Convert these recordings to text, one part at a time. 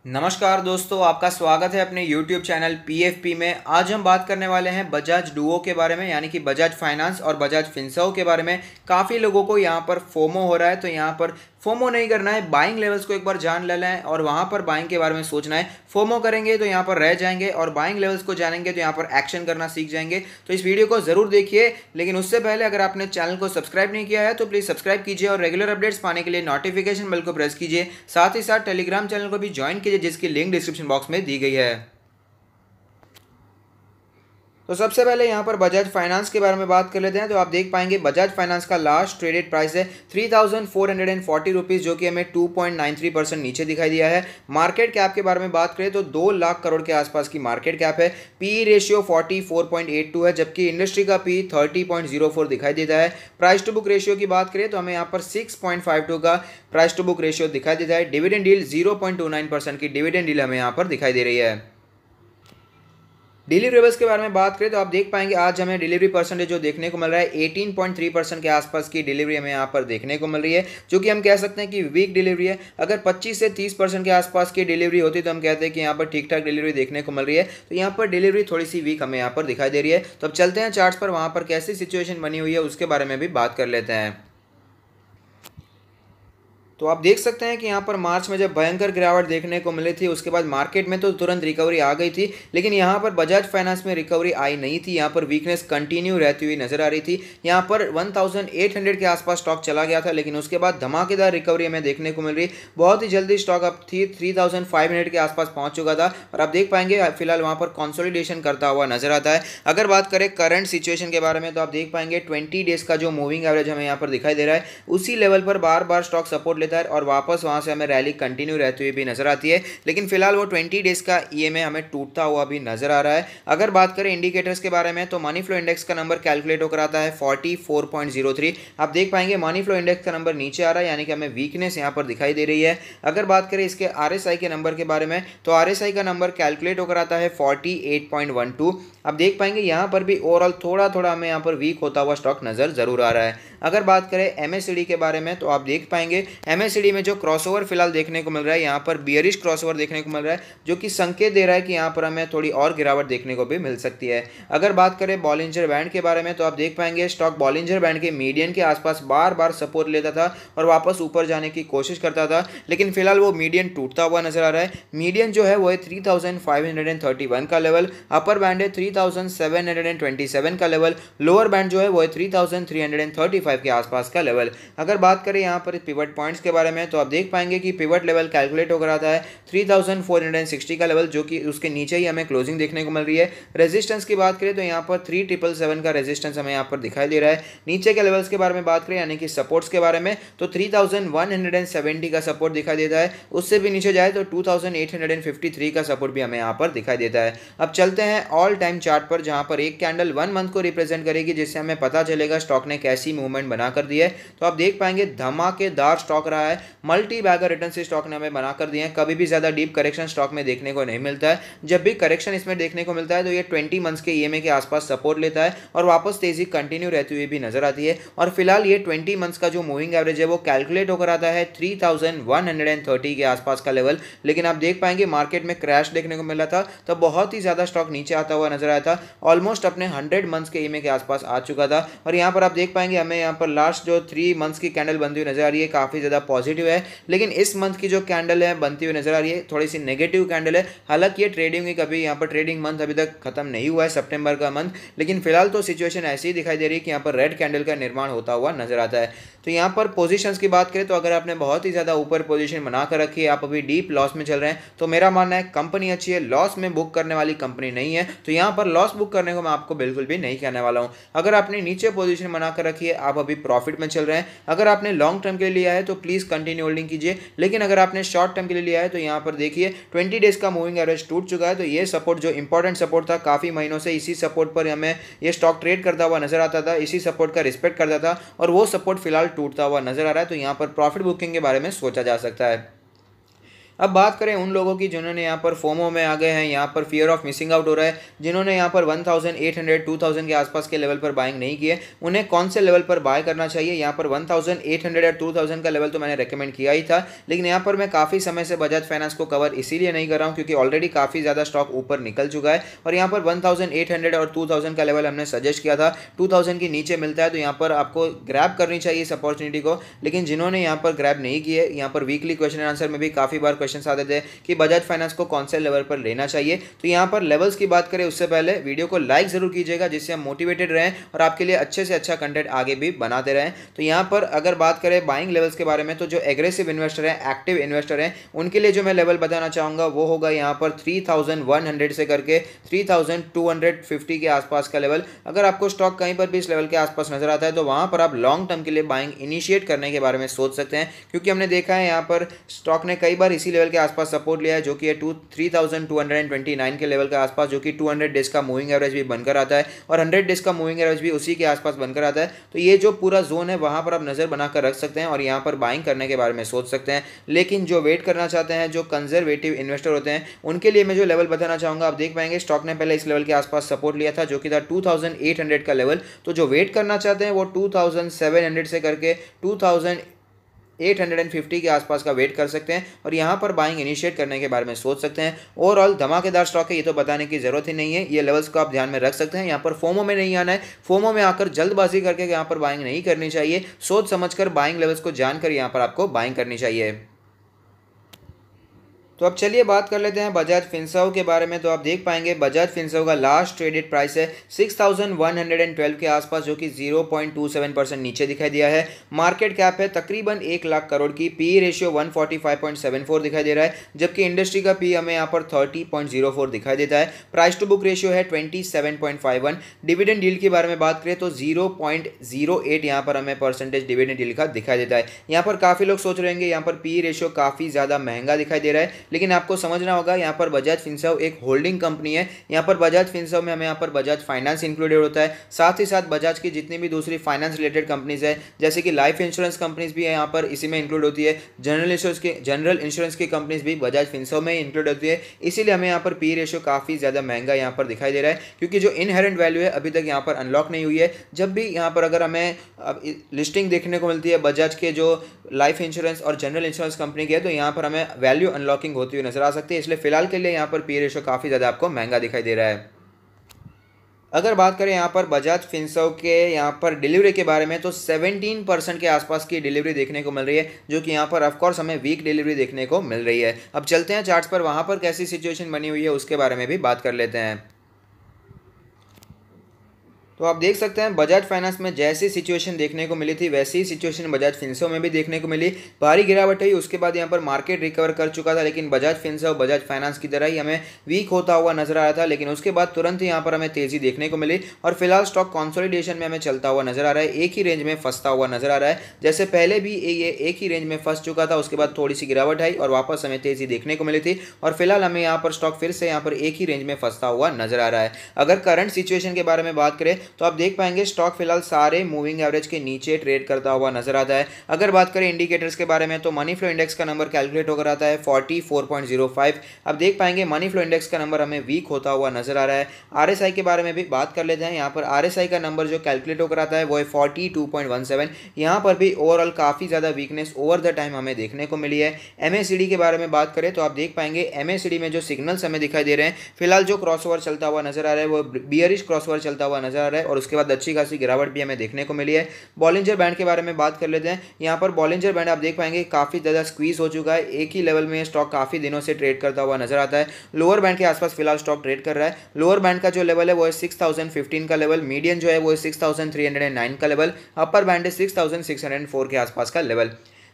नमस्कार दोस्तों, आपका स्वागत है अपने YouTube चैनल PFP में। आज हम बात करने वाले हैं बजाज डुओ के बारे में, यानी कि बजाज फाइनेंस और बजाज फिनसर्व के बारे में। काफ़ी लोगों को यहाँ पर फोमो हो रहा है, तो यहाँ पर फोमो नहीं करना है, बाइंग लेवल्स को एक बार जान लेना है और वहाँ पर बाइंग के बारे में सोचना है। फोमो करेंगे तो यहाँ पर रह जाएंगे और बाइंग लेवल्स को जानेंगे तो यहाँ पर एक्शन करना सीख जाएंगे। तो इस वीडियो को ज़रूर देखिए, लेकिन उससे पहले अगर आपने चैनल को सब्सक्राइब नहीं किया है तो प्लीज़ सब्सक्राइब कीजिए और रेगुलर अपडेट्स पाने के लिए नोटिफिकेशन बेल को प्रेस कीजिए। साथ ही साथ टेलीग्राम चैनल को भी ज्वाइन कीजिए, जिसकी लिंक डिस्क्रिप्शन बॉक्स में दी गई है। तो सबसे पहले यहाँ पर बजाज फाइनेंस के बारे में बात कर लेते हैं। तो आप देख पाएंगे बजाज फाइनेंस का लास्ट ट्रेडेड प्राइस है 3440 रुपीज़, जो कि हमें 2.93% नीचे दिखाई दिया है। मार्केट कैप के बारे में बात करें तो 2 लाख करोड़ के आसपास की मार्केट कैप है। पी रेशियो 44.82 है, जबकि इंडस्ट्री का पी 30.04 दिखाई देता है। प्राइस टू बुक रेशियो की बात करें तो हमें यहाँ पर 6.52 का प्राइस टू बुक रेशियो दिखाई देता है। डिविडेंड डील 0.29% की डिविडेंड डील हमें यहाँ पर दिखाई दे रही है। डिलीवरेबल्स के बारे में बात करें तो आप देख पाएंगे आज हमें डिलीवरी परसेंटेज जो देखने को मिल रहा है 18.3% के आसपास की डिलीवरी हमें यहाँ पर देखने को मिल रही है, जो कि हम कह सकते हैं कि वीक डिलीवरी है। अगर 25 से 30% के आसपास की डिलीवरी होती तो हम कहते हैं कि यहाँ पर ठीक ठाक डिलीवरी देखने को मिल रही है। तो यहाँ पर डिलीवरी थोड़ी सी वीक हमें यहाँ पर दिखाई दे रही है। तो अब चलते हैं चार्ट्स पर, वहाँ पर कैसी सिचुएशन बनी हुई है उसके बारे में भी बात कर लेते हैं। तो आप देख सकते हैं कि यहाँ पर मार्च में जब भयंकर गिरावट देखने को मिली थी, उसके बाद मार्केट में तो तुरंत रिकवरी आ गई थी, लेकिन यहाँ पर बजाज फाइनेंस में रिकवरी आई नहीं थी। यहाँ पर वीकनेस कंटिन्यू रहती हुई नजर आ रही थी। यहाँ पर 1800 के आसपास स्टॉक चला गया था, लेकिन उसके बाद धमाकेदार रिकवरी हमें देखने को मिल रही। बहुत ही जल्दी स्टॉक अब 3500 के आसपास पहुंच चुका था और आप देख पाएंगे फिलहाल वहाँ पर कंसोलिडेशन करता हुआ नजर आता है। अगर बात करें करंट सिचुएशन के बारे में तो आप देख पाएंगे 20 डेज का जो मूविंग एवरेज हमें यहाँ पर दिखाई दे रहा है, उसी लेवल पर बार बार स्टॉक सपोर्ट लेता है और वापस वहां से हमें रैली कंटिन्यू रहती हुई भी नजर आती है। लेकिन फिलहाल वो 20 डेज का ईएमए हमें टूटता हुआ भी नजर आ रहा है। अगर बात करें इंडिकेटर्स के बारे में तो मनी फ्लो इंडेक्स का नंबर कैलकुलेट होकर आता है 44.03। आप देख पाएंगे मनी फ्लो इंडेक्स का नंबर नीचे आ रहा है, यानी कि हमें वीकनेस यहाँ पर दिखाई दे रही है। अगर बात करें इसके आरएसआई के नंबर के बारे में तो आरएसआई का नंबर कैलकुलेट होकर आता है 48.12। आप देख पाएंगे यहाँ पर भी ओवरऑल थोड़ा थोड़ा हमें यहाँ पर वीक होता हुआ स्टॉक नजर जरूर आ रहा है। अगर बात करें एमएससीडी के बारे में तो आप देख पाएंगे एमएससीडी में जो क्रॉसओवर फिलहाल देखने को मिल रहा है, यहाँ पर बियरिश क्रॉसओवर देखने को मिल रहा है, जो कि संकेत दे रहा है कि यहाँ पर हमें थोड़ी और गिरावट देखने को भी मिल सकती है। अगर बात करें बॉलिंजर बैंड के बारे में तो आप देख पाएंगे स्टॉक बॉलिंजर बैंड के मीडियन के आसपास बार बार सपोर्ट लेता था और वापस ऊपर जाने की कोशिश करता था, लेकिन फिलहाल वो मीडियन टूटता हुआ नजर आ रहा है। मीडियन जो है वो है 3531 का लेवल, अपर बैंड है 3727 का लेवल, लोअर बैंड जो है वो है 3335 के आसपास का लेवल। अगर बात करें यहाँ पर पिवट पॉइंट्स के बारे में तो आप देख पाएंगे कि पिवट लेवल कैलकुलेट होकर आता है 3460 का लेवल, जो कि उसके नीचे ही हमें क्लोजिंग देखने को मिल रही है। रेजिस्टेंस की बात करें तो यहाँ पर 3777 का रेजिस्टेंस हमें यहाँ पर दिखाई दे रहा है। नीचे के लेवल्स के बारे में बात करें यानी कि सपोर्ट्स के बारे में तो 3170 का सपोर्ट दिखाई देता है। उससे भी नीचे जाए तो 2853 का सपोर्ट भी हमें यहाँ पर दिखाई देता है। अब चलते हैं ऑल टाइम चार्ट पर, जहाँ पर एक कैंडल 1 मंथ को रिप्रेजेंट करेगी, जिससे हमें पता चलेगा स्टॉक ने कैसी मूवमेंट बना कर दी है। तो आप देख पाएंगे धमाकेदार स्टॉक रहा है, मल्टी बैगर रिटर्न से स्टॉक ने हमें बना कर दिए हैं। कभी भी ज्यादा डीप करेक्शन स्टॉक में देखने को नहीं मिलता है। जब भी करेक्शन इसमें देखने को मिलता है तो ये 20 मंथ्स के ईएमए के आसपास सपोर्ट लेता है और वापस तेजी कंटिन्यू रहती हुई भी नजर आती है। और फिलहाल ये 20 मंथ्स का जो मूविंग एवरेज है वो कैलकुलेट होकर आता है 3130 के आसपास का लेवल। लेकिन आप देख पाएंगे मार्केट में क्रैश देखने को मिला था, तो बहुत ही ज्यादा स्टॉक नीचे आता हुआ नजर आया था, ऑलमोस्ट अपने 100 मंथ्स के ईएमए के आसपास आ चुका था। और यहाँ पर आप देख पाएंगे हमें यहाँ पर लास्ट जो 3 मंथ्स की कैंडल बनती हुई नजर आ रही है, काफी ज्यादा पॉजिटिव है। लेकिन इस मंथ की जो कैंडल है बनती हुई नजर आ रही है थोड़ी सी नेगेटिव कैंडल है। हालांकि ये ट्रेडिंग की कभी यहाँ पर ट्रेडिंग मंथ अभी तक खत्म नहीं हुआ है, सितंबर का मंथ, लेकिन फिलहाल तो सिचुएशन ऐसी ही दिखाई दे रही है कि यहाँ पर रेड कैंडल का निर्माण होता हुआ नजर आता है। तो यहाँ पर पोजीशंस की बात करें तो अगर आपने बहुत ही ज्यादा ऊपर पोजीशन बना कर रखी है, आप अभी डीप लॉस में चल रहे हैं, तो मेरा मानना है कंपनी अच्छी है, लॉस में बुक करने वाली कंपनी नहीं है। तो यहाँ पर लॉस बुक करने को मैं आपको बिल्कुल भी नहीं कहने वाला हूँ। अगर आपने नीचे पोजीशन बना कर रखी है, आप अभी प्रॉफिट में चल रहे हैं, अगर आपने लॉन्ग टर्म के लिए लिया है तो प्लीज कंटिन्यू होल्डिंग कीजिए। लेकिन अगर आपने शॉर्ट टर्म के लिए लिया है तो यहाँ पर देखिए 20 डेज का मूविंग एवरेज टूट चुका है। तो ये सपोर्ट जो इंपॉर्टेंट सपोर्ट था, काफी महीनों से इसी सपोर्ट पर हमें ये स्टॉक ट्रेड करता हुआ नजर आता था, इसी सपोर्ट का रिस्पेक्ट करता था और वो सपोर्ट फिलहाल टूटता हुआ नजर आ रहा है। तो यहाँ पर प्रॉफिट बुकिंग के बारे में सोचा जा सकता है। अब बात करें उन लोगों की जिन्होंने यहाँ पर फोमो में आ गए हैं, यहाँ पर फियर ऑफ मिसिंग आउट हो रहा है, जिन्होंने यहाँ पर 1800 2000 के आसपास के लेवल पर बाइंग नहीं किए, उन्हें कौन से लेवल पर बाय करना चाहिए। यहाँ पर 1800 और 2000 का लेवल तो मैंने रेकमेंड किया ही था, लेकिन यहाँ पर मैं काफ़ी समय से बजाज फाइनेंस को कवर इसीलिए नहीं कर रहा हूँ क्योंकि ऑलरेडी काफ़ी ज़्यादा स्टॉक ऊपर निकल चुका है और यहाँ पर 1800 और 2000 का लेवल हमने सजेस्ट किया था। 2000 के नीचे मिलता है तो यहाँ पर आपको ग्रैब करनी चाहिए इस अपॉर्चुनिटी को, लेकिन जिन्होंने यहाँ पर ग्रैब नहीं किए, यहाँ पर वीकली क्वेश्चन एंड आंसर में भी काफ़ी बार क्वेश्चन आते थे कि बजाज फाइनेंस को कौन से लेवल पर लेना चाहिए। तो यहाँ पर लेवल्स की बात करें उससे पहले वीडियो को लाइक जरूर कीजिएगा जिससे हम मोटिवेटेड रहें और आपके लिए अच्छे से अच्छा कंटेंट आगे भी बनाते रहें। तो यहाँ पर अगर बात करें बाइंग लेवल्स के बारे में तो जो एग्रेसिव इन्वेस्टर हैं, एक्टिव इन्वेस्टर हैं, उनके लिए जो मैं लेवल बताना चाहूँगा वो होगा यहाँ पर 3100 से करके 3250 के आसपास का लेवल। अगर आपको स्टॉक कहीं पर भी इस लेवल के आसपास नजर आता है तो वहाँ पर आप लॉन्ग टर्म के लिए बाइंग इनिशिएट करने के बारे में सोच सकते हैं, क्योंकि हमने देखा है यहाँ पर स्टॉक ने कई बार इसी लेवल के आसपास सपोर्ट लिया है जो कि है 3229 के लेवल के आसपास, जो कि 200 डेज का मूविंग एवरेज भी बनकर आता है और 100 डेज का मूविंग एवरेज भी उसी के आसपास बनकर आता है। तो ये जो पूरा जोन है वहाँ पर आप नज़र बनाकर रख सकते हैं और यहाँ पर बाइंग करने के बारे में सोच सकते हैं। लेकिन जो वेट करना चाहते हैं, जो कंजर्वेटिव इन्वेस्टर होते हैं, उनके लिए मैं जो लेवल बताना चाहूँगा, आप देख पाएंगे स्टॉक ने पहले इस लेवल के आसपास सपोर्ट लिया था जो कि था 2800 का लेवल। तो जो वेट करना चाहते हैं वो 2700 से करके 2850 के आसपास का वेट कर सकते हैं और यहाँ पर बाइंग इनिशिएट करने के बारे में सोच सकते हैं। ओवरऑल धमाकेदार स्टॉक है, ये तो बताने की जरूरत ही नहीं है। ये लेवल्स को आप ध्यान में रख सकते हैं। यहाँ पर फोमो में नहीं आना है, फोमो में आकर जल्दबाजी करके यहाँ पर बाइंग नहीं करनी चाहिए। सोच समझकर बाइंग लेवल्स को जानकर यहाँ पर आपको बाइंग करनी चाहिए। तो अब चलिए बात कर लेते हैं बजाज फिनसर्व के बारे में। तो आप देख पाएंगे बजाज फिनसर्व का लास्ट ट्रेडेड प्राइस है 6112 के आसपास, जो कि 0.27% नीचे दिखाई दिया है। मार्केट कैप है तकरीबन 1 लाख करोड़ की। पी रेशियो 145.74 दिखाई दे रहा है, जबकि इंडस्ट्री का पी हमें यहाँ पर 30.04 दिखाई देता है। प्राइस टू बुक रेशियो है 27.51। डिविडेंड यील्ड के बारे में बात करें तो 0.08 यहाँ पर हमें परसेंटेज डिविडेंड यील्ड का दिखाई देता है। यहाँ पर काफ़ी लोग सोच रहे होंगे यहाँ पर पी रेशियो काफ़ी ज़्यादा महंगा दिखाई दे रहा है, लेकिन आपको समझना होगा यहाँ पर बजाज फिनसर्व एक होल्डिंग कंपनी है। यहाँ पर बजाज फिनसर्व में हमें यहाँ पर बजाज फाइनेंस इंक्लूडेड होता है, साथ ही साथ बजाज की जितनी भी दूसरी फाइनेंस रिलेटेड कंपनीज है, जैसे कि लाइफ इंश्योरेंस कंपनीज भी है यहाँ पर इसी में इंक्लूड होती है। जनरल इंश्योरेंस की कंपनीज भी बजाज फिनसर्व में इंक्लूड होती है। इसीलिए हमें यहाँ पर पी रेशियो काफ़ी ज़्यादा महंगा यहाँ पर दिखाई दे रहा है, क्योंकि जो इनहेरेंट वैल्यू है अभी तक यहाँ पर अनलॉक नहीं हुई है। जब भी यहाँ पर अगर हमें लिस्टिंग देखने को मिलती है बजाज के जो लाइफ इंश्योरेंस और जनरल इंश्योरेंस कंपनी की है, तो यहाँ पर हमें वैल्यू अनलॉकिंग होती हुई नजर आ सकती है। इसलिए फिलहाल के लिए यहाँ पर पी रेशियो काफ़ी ज़्यादा आपको महंगा दिखाई दे रहा है। अगर बात करें यहाँ पर बजाज फिनसर्व के यहाँ पर डिलीवरी के बारे में तो 17% के आसपास की डिलीवरी देखने को मिल रही है, जो कि यहाँ पर ऑफकोर्स हमें वीक डिलीवरी देखने को मिल रही है। अब चलते हैं चार्ट्स पर, वहाँ पर कैसी सिचुएशन बनी हुई है उसके बारे में भी बात कर लेते हैं। तो आप देख सकते हैं बजाज फाइनेंस में जैसी सिचुएशन देखने को मिली थी वैसी ही सिचुएशन बजाज फिनसर्व में भी देखने को मिली। भारी गिरावट हुई, उसके बाद यहाँ पर मार्केट रिकवर कर चुका था, लेकिन बजाज फिनसर्व बजाज फाइनेंस की तरह ही हमें वीक होता हुआ नजर आ रहा था। लेकिन उसके बाद तुरंत ही यहाँ पर हमें तेजी देखने को मिली और फिलहाल स्टॉक कंसोलिडेशन में हमें चलता हुआ नजर आ रहा है, एक ही रेंज में फंसता हुआ नजर आ रहा है। जैसे पहले भी ये एक ही रेंज में फंस चुका था, उसके बाद थोड़ी सी गिरावट आई और वापस हमें तेजी देखने को मिली थी और फिलहाल हमें यहाँ पर स्टॉक फिर से यहाँ पर एक ही रेंज में फंसता हुआ नजर आ रहा है। अगर करंट सिचुएशन के बारे में बात करें तो आप देख पाएंगे स्टॉक फिलहाल सारे मूविंग एवरेज के नीचे ट्रेड करता हुआ नजर आता है। अगर बात करें इंडिकेटर्स के बारे में तो मनी फ्लो इंडेक्स का नंबर कैलकुलेट होकर आता है 44.05। अब देख पाएंगे मनी फ्लो इंडेक्स का नंबर हमें वीक होता हुआ नजर आ रहा है। आरएसआई के बारे में भी बात कर लेते हैं। यहाँ पर आरएसआई का नंबर जो कैलकुलेट होकर आता है वो है 42.17। यहाँ पर भी ओवरऑल काफ़ी ज़्यादा वीकनेस ओवर द टाइम हमें देखने को मिली है। एमएसीडी के बारे में बात करें तो आप देख पाएंगे एमएसीडी में जो सिग्नल्स हमें दिखाई दे रहे हैं, फिलहाल जो क्रॉसओवर चलता हुआ नजर आ रहा है वो बियरिश क्रॉसओवर चलता हुआ नजर आ रहा है और उसके बाद अच्छी खासी गिरावट भी हमें देखने को मिली है। बॉलिंजर बैंड के बारे में बात कर लेते हैं। यहाँ पर बॉलिंजर बैंड आप देख पाएंगे काफ़ी ज़्यादा स्क्वीज हो चुका है, एक ही लेवल में स्टॉक काफ़ी दिनों से ट्रेड करता हुआ नजर आता है। लोअर बैंड के आसपास फिलहाल स्टॉक ट्रेड कर रहा है। लोअर बैंड का जो लेवल है वो है 6015 का लेवल, मीडियन जो है वो है 6309 का लेवल, अपर बैंड है 6604 के आसपास का लेवल।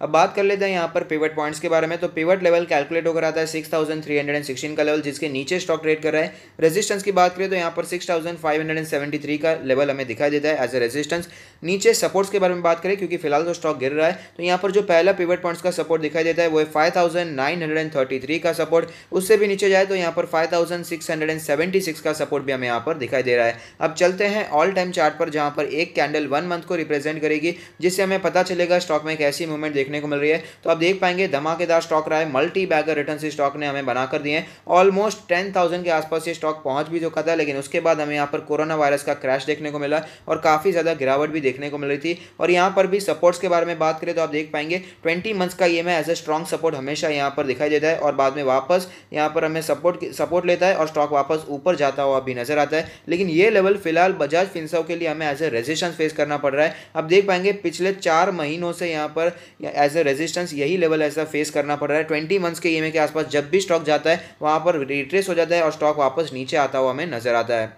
अब बात कर लेते हैं यहाँ पर पिवट पॉइंट्स के बारे में। तो पिवट लेवल कैलकुलेट होकर आता है 6316 का लेवल, जिसके नीचे स्टॉक ट्रेड कर रहा है। रेजिस्टेंस की बात करें तो यहाँ पर 6573 का लेवल हमें दिखाई देता है एज ए रेजिस्टेंस। नीचे सपोर्ट्स के बारे में बात करें, क्योंकि फिलहाल तो स्टॉक गिर रहा है, तो यहाँ पर जो पहला पिवट पॉइंट्स का सपोर्ट दिखाई देता है वो है 5933 का सपोर्ट। उससे भी नीचे जाए तो यहाँ पर 5676 का सपोर्ट भी हमें यहाँ पर दिखाई दे रहा है। अब चलते हैं ऑल टाइम चार्ट पर, जहाँ पर एक कैंडल 1 मंथ को रिप्रेजेंट करेगी, जिससे हमें पता चलेगा स्टॉक में कैसी मूवमेंट देखने को मिल रही है। तो आप देख पाएंगे धमाकेदार स्टॉक रहा है, मल्टी बैगर रिटर्न से स्टॉक ने हमें बनाकर दिए हैं। ऑलमोस्ट 10,000 के आसपास ये स्टॉक पहुंच भी चुका था, लेकिन उसके बाद हमें यहाँ पर कोरोना वायरस का क्रैश देखने को मिला और काफ़ी ज़्यादा गिरावट भी देखने को मिल रही थी। और यहाँ पर भी सपोर्ट्स के बारे में बात करें तो आप देख पाएंगे 20 मंथ्स का EMA as a strong support हमेशा यहाँ पर दिखाई देता है, और बाद में वापस यहाँ पर हमें सपोर्ट लेता है और स्टॉक वापस ऊपर जाता हुआ भी नजर आता है। लेकिन ये लेवल फिलहाल बजाज फिनसर्व के लिए हमें एज ए रेजिस्टेंस फेस करना पड़ रहा है। अब देख पाएंगे पिछले 4 महीनों से यहाँ पर एज ए रेजिस्टेंस यही लेवल ऐसा फेस करना पड़ रहा है। 20 मंथ्स के EMA के आसपास जब भी स्टॉक जाता है वहाँ पर रिट्रेस हो जाता है और स्टॉक वापस नीचे आता हुआ हमें नजर आता है।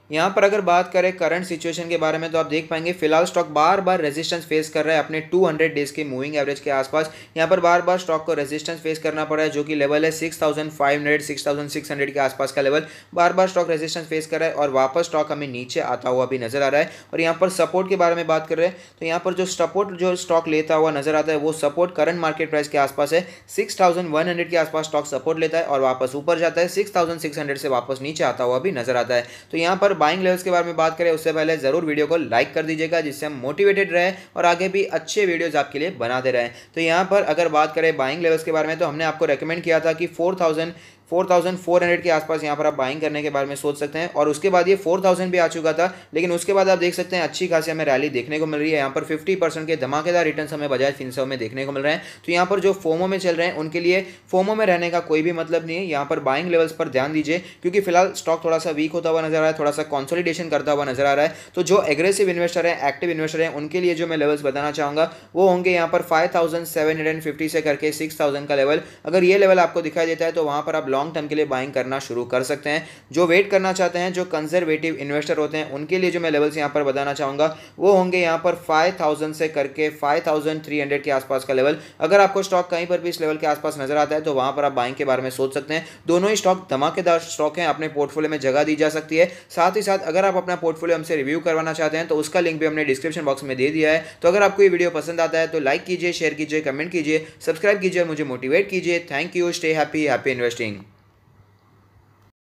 यहाँ पर अगर बात करें करंट सिचुएशन के बारे में तो आप देख पाएंगे फिलहाल स्टॉक बार बार रेजिस्टेंस फेस कर रहा है अपने 200 डेज के मूविंग एवरेज के आसपास। यहाँ पर बार बार स्टॉक को रेजिस्टेंस फेस करना पड़ा है, जो कि लेवल है 6500 6600 के आसपास का लेवल। बार बार स्टॉक रेजिस्टेंस फेस कर रहा है और वापस स्टॉक हमें नीचे आता हुआ भी नजर आ रहा है। और यहाँ पर सपोर्ट के बारे में बात कर रहे हैं तो यहाँ पर जो स्टॉक लेता हुआ नजर आता है वो सपोर्ट करंट मार्केट प्राइस के आसपास है। 6100 के आसपास स्टॉक सपोर्ट लेता है और वापस ऊपर जाता है 6600 से वापस नीचे आता हुआ भी नजर आता है। तो यहाँ पर बाइंग लेवल्स के बारे में बात करें उससे पहले जरूर वीडियो को लाइक कर दीजिएगा, जिससे हम मोटिवेटेड रहे और आगे भी अच्छे वीडियोस आपके लिए बनाते रहें। तो यहाँ पर अगर बात करें बाइंग लेवल्स के बारे में तो हमने आपको रेकमेंड किया था कि 4400 के आसपास यहाँ पर आप बाइंग करने के बारे में सोच सकते हैं, और उसके बाद ये 4000 भी आ चुका था। लेकिन उसके बाद आप देख सकते हैं अच्छी खासी हमें रैली देखने को मिल रही है। यहाँ पर 50% के धमाकेदार रिटर्न्स हमें बजाज फिनसर्व में देखने को मिल रहे हैं। तो यहाँ पर जो फोमो में चल रहे हैं उनके लिए फोमो में रहने का कोई भी मतलब नहीं है। यहाँ पर बाइंग लेवल्स पर ध्यान दीजिए, क्योंकि फिलहाल स्टॉक थोड़ा सा वीक होता हुआ नजर आ रहा है, थोड़ा सा कंसोलिडेशन करता हुआ नजर आ रहा है। तो जो एग्रेसिव इन्वेस्टर है, एक्टिव इन्वेस्टर है, उनके लिए जो मैं लेवल्स बताना चाहूंगा वो होंगे यहाँ पर 5750 से करके 6000 का लेवल। अगर ये लेवल आपको दिखाई देता है तो वहां पर आप लॉन्ग टर्म के लिए बाइंग करना शुरू कर सकते हैं। जो वेट करना चाहते हैं, जो कंजर्वेटिव इन्वेस्टर होते हैं, उनके लिए जो मैं लेवल्स यहाँ पर बताना चाहूंगा वो होंगे यहाँ पर 5000 से करके 5300 के आसपास का लेवल। अगर आपको स्टॉक कहीं पर भी इस लेवल के आसपास नजर आता है तो वहां पर आप बाइंग के बारे में सोच सकते हैं। दोनों ही स्टॉक धमाकेदार स्टॉक हैं, अपने पोर्टफोलियो में जगह दी जा सकती है। साथ ही साथ अगर आप अपना पोर्टफोलियो हमसे रिव्यू करवाना चाहते हैं तो उसका लिंक भी हमने डिस्क्रिप्शन बॉक्स में दे दिया है। तो अगर आपको ये वीडियो पसंद आता है तो लाइक कीजिए, शेयर कीजिए, कमेंट कीजिए, सब्सक्राइब कीजिए, मुझे मोटिवेट कीजिए। Thank you, stay happy, happy investing.